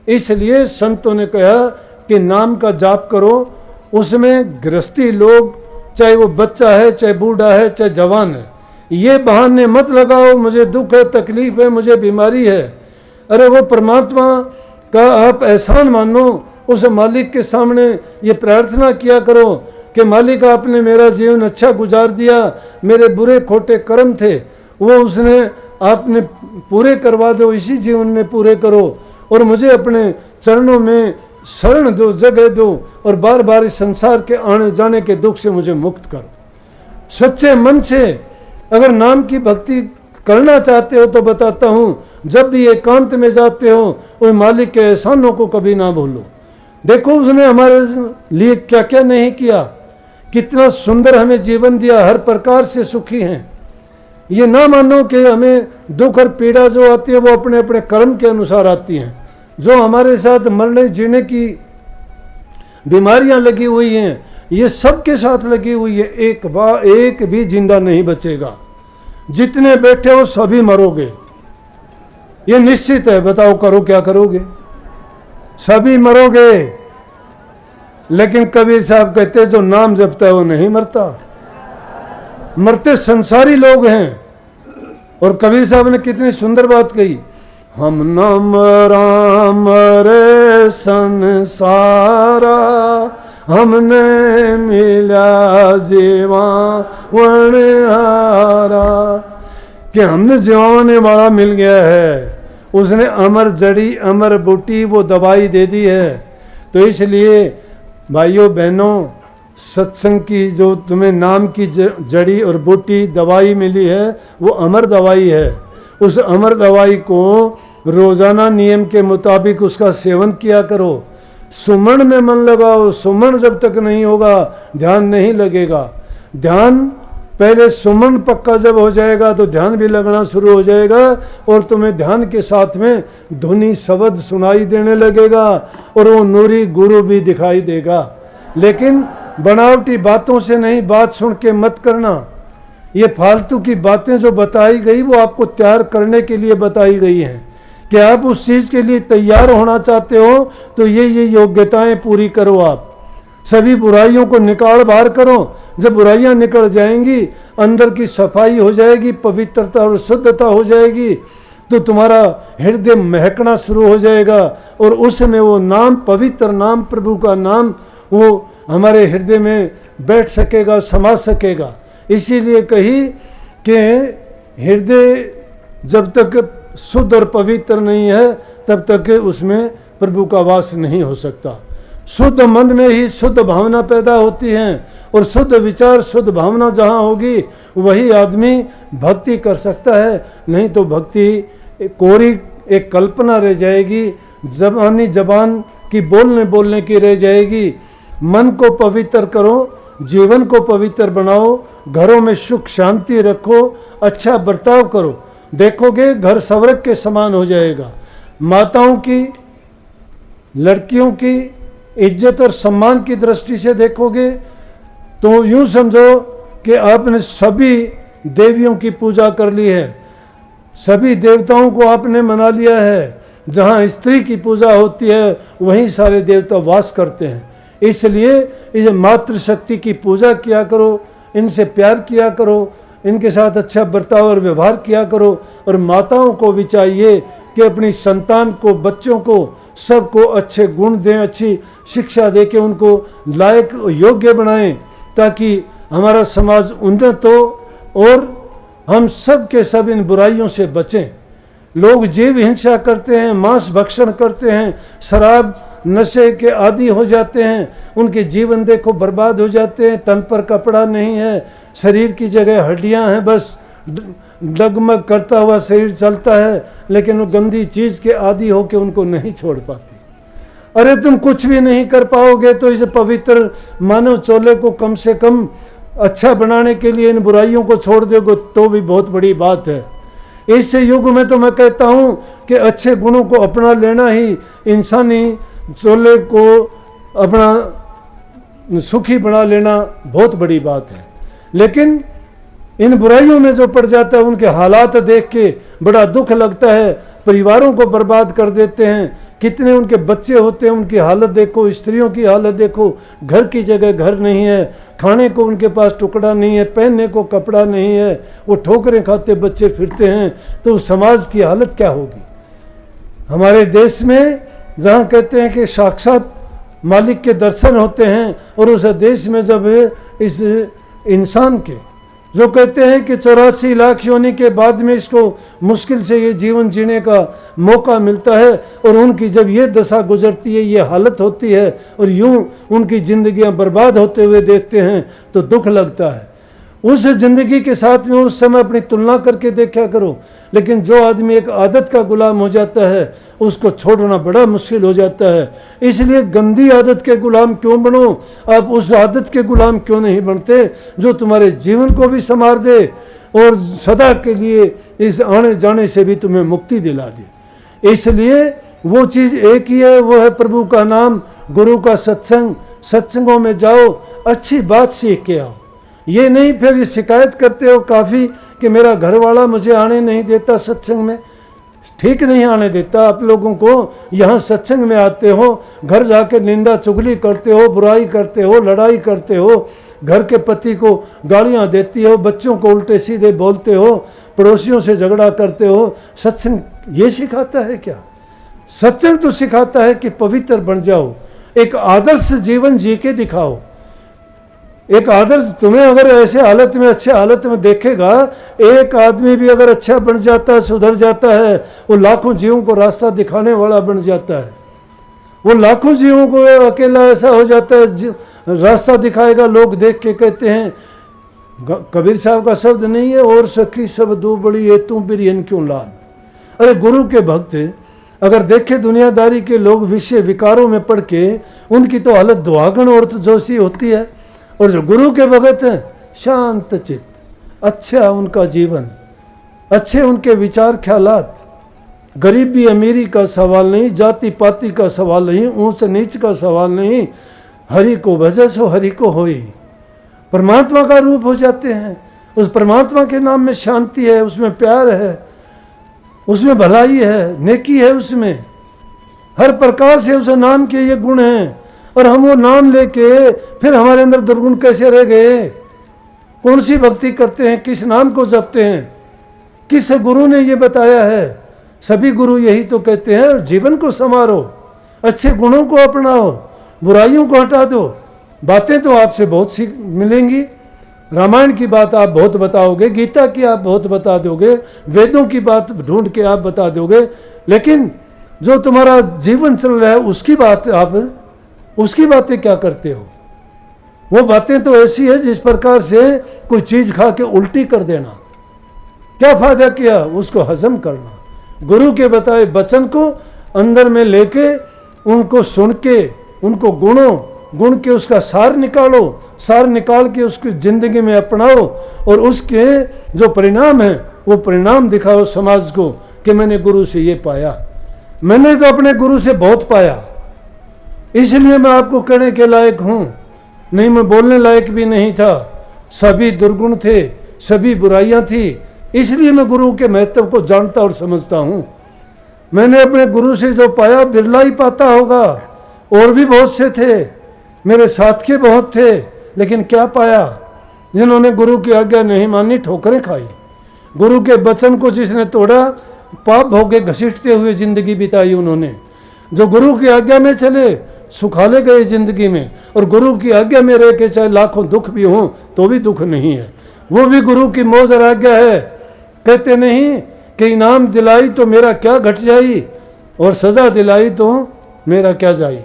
इसलिए संतों ने कहा कि नाम का जाप करो। उसमें गृहस्थी लोग, चाहे वो बच्चा है, चाहे बूढ़ा है, चाहे जवान है, ये बहाने मत लगाओ मुझे दुख है, तकलीफ है, मुझे बीमारी है। अरे वो परमात्मा का आप एहसान मानो, उस मालिक के सामने ये प्रार्थना किया करो कि मालिक आपने मेरा जीवन अच्छा गुजार दिया, मेरे बुरे खोटे कर्म थे वो उसने आपने पूरे करवा दो, इसी जीवन में पूरे करो और मुझे अपने चरणों में शरण दो, जगह दो और बार बार इस संसार के आने जाने के दुख से मुझे मुक्त करो। सच्चे मन से अगर नाम की भक्ति करना चाहते हो तो बताता हूँ, जब भी एकांत में जाते हो उस मालिक के एहसानों को कभी ना भूलो। देखो उसने हमारे लिए क्या क्या नहीं किया, कितना सुंदर हमें जीवन दिया, हर प्रकार से सुखी हैं। ये ना मानो कि हमें दुख और पीड़ा जो आती है वो अपने अपने कर्म के अनुसार आती हैं। जो हमारे साथ मरने जीने की बीमारियां लगी हुई हैं, ये सबके साथ लगी हुई है, एक भी जिंदा नहीं बचेगा। जितने बैठे हो सभी मरोगे, ये निश्चित है। बताओ करो क्या करोगे, सभी मरोगे। लेकिन कबीर साहब कहते जो नाम जपता है वो नहीं मरता, मरते संसारी लोग हैं। और कबीर साहब ने कितनी सुंदर बात कही, हम नाम राम रे संसारा, हमने मिला जीवन हारा, कि हमने जीवाने वाला मिल गया है, उसने अमर जड़ी अमर बूटी वो दवाई दे दी है। तो इसलिए भाइयों बहनों, सत्संग की जो तुम्हें नाम की जड़ी और बूटी दवाई मिली है वो अमर दवाई है। उस अमर दवाई को रोजाना नियम के मुताबिक उसका सेवन किया करो। सुमन में मन लगाओ, सुमन जब तक नहीं होगा ध्यान नहीं लगेगा। ध्यान पहले सुमन पक्का जब हो जाएगा तो ध्यान भी लगना शुरू हो जाएगा और तुम्हें ध्यान के साथ में धुनी शब्द सुनाई देने लगेगा और वो नूरी गुरु भी दिखाई देगा। लेकिन बनावटी बातों से नहीं, बात सुन के मत करना। ये फालतू की बातें जो बताई गई वो आपको तैयार करने के लिए बताई गई हैं कि आप उस चीज़ के लिए तैयार होना चाहते हो तो ये योग्यताएं पूरी करो। आप सभी बुराइयों को निकाल बाहर करो। जब बुराइयां निकल जाएंगी, अंदर की सफाई हो जाएगी, पवित्रता और शुद्धता हो जाएगी, तो तुम्हारा हृदय महकना शुरू हो जाएगा और उसमें वो नाम, पवित्र नाम, प्रभु का नाम वो हमारे हृदय में बैठ सकेगा, समा सकेगा। इसीलिए कही कि हृदय जब तक शुद्ध और पवित्र नहीं है तब तक उसमें प्रभु का वास नहीं हो सकता। शुद्ध मन में ही शुद्ध भावना पैदा होती है और शुद्ध विचार, शुद्ध भावना जहाँ होगी वही आदमी भक्ति कर सकता है। नहीं तो भक्ति कोरी एक कल्पना रह जाएगी, जबान की बोलने की रह जाएगी। मन को पवित्र करो, जीवन को पवित्र बनाओ, घरों में सुख शांति रखो, अच्छा बर्ताव करो, देखोगे घर स्वर्ग के समान हो जाएगा। माताओं की, लड़कियों की इज्जत और सम्मान की दृष्टि से देखोगे तो यूं समझो कि आपने सभी देवियों की पूजा कर ली है, सभी देवताओं को आपने मना लिया है। जहाँ स्त्री की पूजा होती है वहीं सारे देवता वास करते हैं। इसलिए इस मातृशक्ति की पूजा किया करो, इनसे प्यार किया करो, इनके साथ अच्छा बर्ताव और व्यवहार किया करो। और माताओं को भी चाहिए कि अपनी संतान को, बच्चों को, सबको अच्छे गुण दें, अच्छी शिक्षा दे के उनको लायक योग्य बनाएं, ताकि हमारा समाज उन्नत हो और हम सब के सब इन बुराइयों से बचें। लोग जीव हिंसा करते हैं, मांस भक्षण करते हैं, शराब नशे के आदी हो जाते हैं, उनके जीवन देखो बर्बाद हो जाते हैं। तन पर कपड़ा नहीं है, शरीर की जगह हड्डियां हैं, बस डगमग करता हुआ शरीर चलता है, लेकिन वो गंदी चीज़ के आदी होकर उनको नहीं छोड़ पाती। अरे तुम कुछ भी नहीं कर पाओगे तो इस पवित्र मानव चोले को कम से कम अच्छा बनाने के लिए इन बुराइयों को छोड़ दोगे तो भी बहुत बड़ी बात है। इस युग में तो मैं कहता हूँ कि अच्छे गुणों को अपना लेना ही इंसानी चोले को अपना सुखी बना लेना बहुत बड़ी बात है। लेकिन इन बुराइयों में जो पड़ जाता है उनके हालात देख के बड़ा दुख लगता है, परिवारों को बर्बाद कर देते हैं। कितने उनके बच्चे होते हैं, उनकी हालत देखो, स्त्रियों की हालत देखो, घर की जगह घर नहीं है, खाने को उनके पास टुकड़ा नहीं है, पहनने को कपड़ा नहीं है, वो ठोकरें खाते बच्चे फिरते हैं, तो समाज की हालत क्या होगी। हमारे देश में जहाँ कहते हैं कि साक्षात मालिक के दर्शन होते हैं, और उस देश में जब इस इंसान के जो कहते हैं कि 84 लाख योनि के बाद में इसको मुश्किल से ये जीवन जीने का मौका मिलता है, और उनकी जब ये दशा गुजरती है, ये हालत होती है, और यूं उनकी जिंदगियां बर्बाद होते हुए देखते हैं तो दुख लगता है। उस जिंदगी के साथ में उस समय अपनी तुलना करके देखा करो। लेकिन जो आदमी एक आदत का गुलाम हो जाता है, उसको छोड़ना बड़ा मुश्किल हो जाता है। इसलिए गंदी आदत के गुलाम क्यों बनो, आप उस आदत के गुलाम क्यों नहीं बनते जो तुम्हारे जीवन को भी संवार दे और सदा के लिए इस आने जाने से भी तुम्हें मुक्ति दिला दे। इसलिए वो चीज़ एक ही है, वो है प्रभु का नाम, गुरु का सत्संग। सत्संगों में जाओ, अच्छी बात सीख के आओ। ये नहीं फिर शिकायत करते हो काफ़ी कि मेरा घर वाला मुझे आने नहीं देता सत्संग में। ठीक नहीं आने देता आप लोगों को। यहाँ सत्संग में आते हो, घर जाकर निंदा चुगली करते हो, बुराई करते हो, लड़ाई करते हो, घर के पति को गालियाँ देती हो, बच्चों को उल्टे सीधे बोलते हो, पड़ोसियों से झगड़ा करते हो। सत्संग ये सिखाता है क्या? सत्संग तो सिखाता है कि पवित्र बन जाओ, एक आदर्श जीवन जी के दिखाओ। एक आदर्श तुम्हें अगर ऐसे हालत में, अच्छे हालत में देखेगा, एक आदमी भी अगर अच्छा बन जाता है, सुधर जाता है, वो लाखों जीवों को रास्ता दिखाने वाला बन जाता है। वो लाखों जीवों को अकेला ऐसा हो जाता है, रास्ता दिखाएगा। लोग देख के कहते हैं, कबीर साहब का शब्द नहीं है, और सखी सब दो बड़ी है तू बिरियन क्यों लाल। अरे गुरु के भक्त अगर देखे दुनियादारी के लोग विषय विकारों में पड़ के, उनकी तो हालत दुआगन और जोशी होती है। और जो गुरु के भगत हैं, शांत चित्त, अच्छा उनका जीवन, अच्छे उनके विचार ख्यालात, गरीबी अमीरी का सवाल नहीं, जाति पाति का सवाल नहीं, ऊंच नीच का सवाल नहीं। हरि को भजो सो हरि को होई, परमात्मा का रूप हो जाते हैं। उस परमात्मा के नाम में शांति है, उसमें प्यार है, उसमें भलाई है, नेकी है, उसमें हर प्रकार से उस नाम के ये गुण हैं। और हम वो नाम लेके फिर हमारे अंदर दुर्गुण कैसे रह गए? कौन सी भक्ति करते हैं, किस नाम को जपते हैं, किस गुरु ने ये बताया है? सभी गुरु यही तो कहते हैं, जीवन को संवारो, अच्छे गुणों को अपनाओ, बुराइयों को हटा दो। बातें तो आपसे बहुत सीख मिलेंगी। रामायण की बात आप बहुत बताओगे, गीता की आप बहुत बता दोगे, वेदों की बात ढूंढ के आप बता दोगे, लेकिन जो तुम्हारा जीवन चल रहा है उसकी बातें क्या करते हो? वो बातें तो ऐसी है जिस प्रकार से कोई चीज खा के उल्टी कर देना। क्या फायदा किया? उसको हजम करना। गुरु के बताए वचन को अंदर में लेके, उनको सुन के, उनको गुण के उसका सार निकालो, सार निकाल के उसकी जिंदगी में अपनाओ, और उसके जो परिणाम है वो परिणाम दिखाओ समाज को कि मैंने गुरु से ये पाया। मैंने तो अपने गुरु से बहुत पाया, इसलिए मैं आपको कहने के लायक हूँ। नहीं, मैं बोलने लायक भी नहीं था। सभी दुर्गुण थे, सभी बुराइयां थी, इसलिए मैं गुरु के महत्व को जानता और समझता हूँ। मैंने अपने गुरु से जो पाया बिरला ही पाता होगा। और भी बहुत से थे, मेरे साथ के बहुत थे, लेकिन क्या पाया? जिन्होंने गुरु की आज्ञा नहीं मानी, ठोकरें खाई। गुरु के वचन को जिसने तोड़ा, पाप भोगे घसीटते हुए जिंदगी बिताई उन्होंने। जो गुरु की आज्ञा में चले, सुखाले गए जिंदगी में, और गुरु की आज्ञा में रह के चाहे लाखों दुख भी हों तो भी दुख नहीं है। वो भी गुरु की मौज और आज्ञा है। कहते नहीं कि इनाम दिलाई तो मेरा क्या घट जाई, और सजा दिलाई तो मेरा क्या जाई।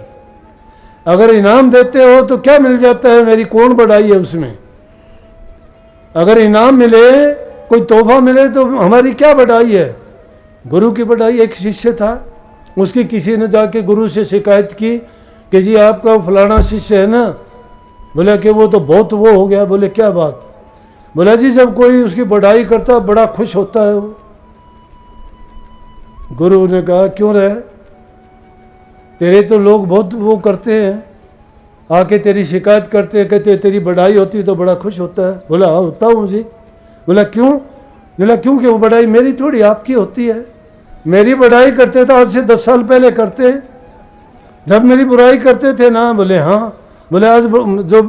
अगर इनाम देते हो तो क्या मिल जाता है, मेरी कौन बढ़ाई है उसमें? अगर इनाम मिले, कोई तोहफा मिले तो हमारी क्या बढ़ाई है? गुरु की बढ़ाई। एक शिष्य था, उसकी किसी ने जाके गुरु से शिकायत की कि जी आपका फलाना शिष्य है ना, बोला कि वो तो बहुत वो हो गया। बोले क्या बात? बोला जी जब कोई उसकी बढ़ाई करता बड़ा खुश होता है वो। गुरु ने कहा क्यों रहे, तेरे तो लोग बहुत वो करते हैं, आके तेरी शिकायत करते हैं, कहते तेरी बढ़ाई होती है तो बड़ा खुश होता है। बोला हाँ होता हूँ जी। बोला क्यों? बोला क्योंकि वो बढ़ाई मेरी थोड़ी आपकी होती है। मेरी बढ़ाई करते थे, आज से 10 साल पहले करते, जब मेरी बुराई करते थे ना, बोले हाँ, बोले आज जो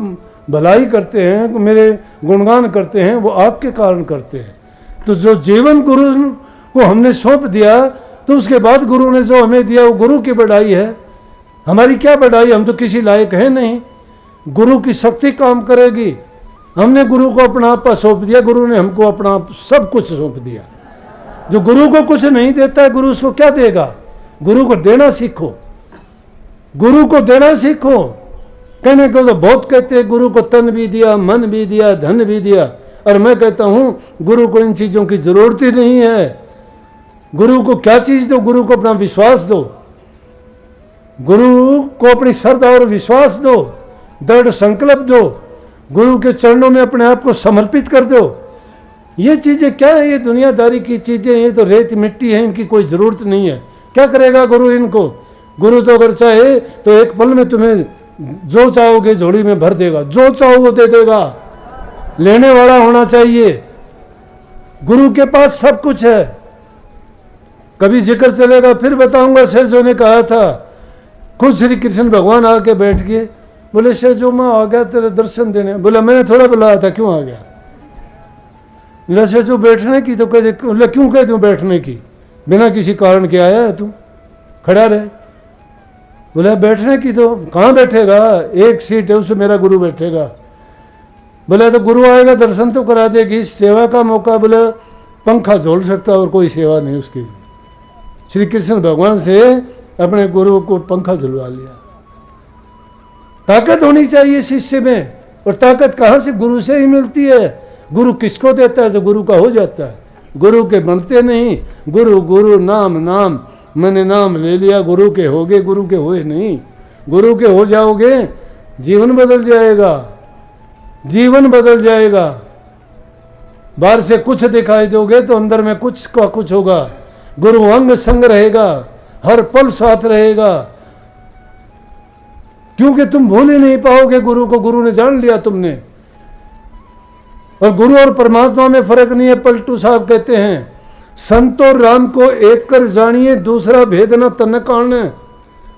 भलाई करते हैं, मेरे गुणगान करते हैं, वो आपके कारण करते हैं। तो जो जीवन गुरु को हमने सौंप दिया, तो उसके बाद गुरु ने जो हमें दिया वो गुरु की बढ़ाई है। हमारी क्या बढ़ाई, हम तो किसी लायक है नहीं। गुरु की शक्ति काम करेगी। हमने गुरु को अपना आपा सौंप दिया, गुरु ने हमको अपना सब कुछ सौंप दिया। जो गुरु को कुछ नहीं देता है, गुरु उसको क्या देगा? गुरु को देना सीखो, गुरु को देना सीखो। कहने को तो बहुत कहते हैं, गुरु को तन भी दिया, मन भी दिया, धन भी दिया, और मैं कहता हूं गुरु को इन चीजों की जरूरत ही नहीं है। गुरु को क्या चीज दो? गुरु को अपना विश्वास दो, गुरु को अपनी श्रद्धा और विश्वास दो, दृढ़ संकल्प दो, गुरु के चरणों में अपने आप को समर्पित कर दो। ये चीजें क्या है? ये दुनियादारी की चीजें, ये तो रेत मिट्टी है, इनकी कोई जरूरत नहीं है। क्या करेगा गुरु इनको? गुरु तो अगर चाहे तो एक पल में तुम्हें जो चाहोगे झोली में भर देगा, जो चाहो वो दे देगा। लेने वाला होना चाहिए। गुरु के पास सब कुछ है। कभी जिक्र चलेगा फिर बताऊंगा। सहजो ने कहा था, खुद श्री कृष्ण भगवान आके बैठ गए, बोले सहजो मैं आ गया तेरे दर्शन देने। बोला मैंने थोड़ा बुलाया था, क्यों आ गया? बोला सहजो बैठने की, तो कह दे। बोला क्यों कह दूं बैठने की? बिना किसी कारण के आया है तू, खड़ा रहे। बोला बैठने की, तो कहाँ बैठेगा? एक सीट है, उसमें मेरा गुरु बैठेगा। बोला तो गुरु आएगा दर्शन तो करा देगी, सेवा का मौका बोला पंखा झोल सकता और कोई सेवा नहीं उसकी। श्री कृष्ण भगवान से अपने गुरु को पंखा झुलवा लिया। ताकत होनी चाहिए शिष्य में, और ताकत कहाँ से? गुरु से ही मिलती है। गुरु किसको देता है? जो गुरु का हो जाता है। गुरु के बनते नहीं। गुरु गुरु नाम नाम, मैंने नाम ले लिया, गुरु के हो गए, गुरु के हुए नहीं। गुरु के हो जाओगे, जीवन बदल जाएगा, जीवन बदल जाएगा। बाहर से कुछ दिखाई दोगे तो अंदर में कुछ का कुछ होगा। गुरु अंग संग रहेगा, हर पल साथ रहेगा, क्योंकि तुम भूल ही नहीं पाओगे गुरु को। गुरु ने जान लिया तुमने। और गुरु और परमात्मा में फर्क नहीं है। पलटू साहब कहते हैं, संत और राम को एक कर जानिए, दूसरा भेद न तन काने।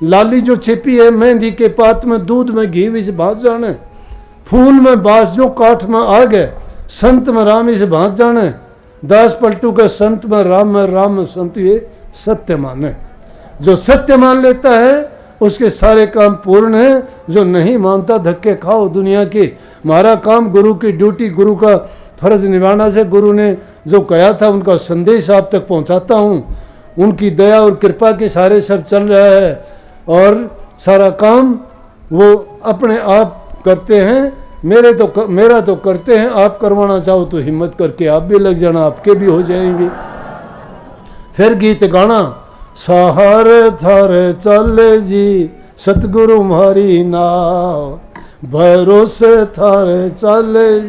लाली जो छिपी है मेहंदी के पात में, दूध में घी विष भात जाने। फूल में बास जो काठ में आ गए, संत में राम इस भात जाने। दास पलटू के संत में राम में संत, ये सत्य माने। जो सत्य मान लेता है उसके सारे काम पूर्ण है। जो नहीं मानता धक्के खाओ दुनिया के। हमारा काम गुरु की ड्यूटी, गुरु का फर्ज निभाना से। गुरु ने जो कहा था उनका संदेश आप तक पहुंचाता हूं। उनकी दया और कृपा के सारे सब चल रहा है, और सारा काम वो अपने आप करते हैं। मेरा तो करते हैं। आप करवाना चाहो तो हिम्मत करके आप भी लग जाना, आपके भी हो जाएंगे। फिर गीत गाना, सहारे थारे चले जी सतगुरु म्हारी नाव, भरोसे थारे चले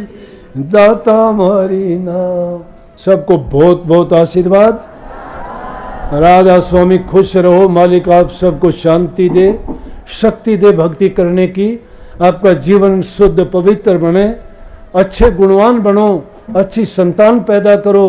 दाता म्हारी नाव। सबको बहुत बहुत आशीर्वाद। राधा स्वामी खुश रहो। मालिक आप सबको शांति दे, शक्ति दे भक्ति करने की। आपका जीवन शुद्ध पवित्र बने, अच्छे गुणवान बनो, अच्छी संतान पैदा करो।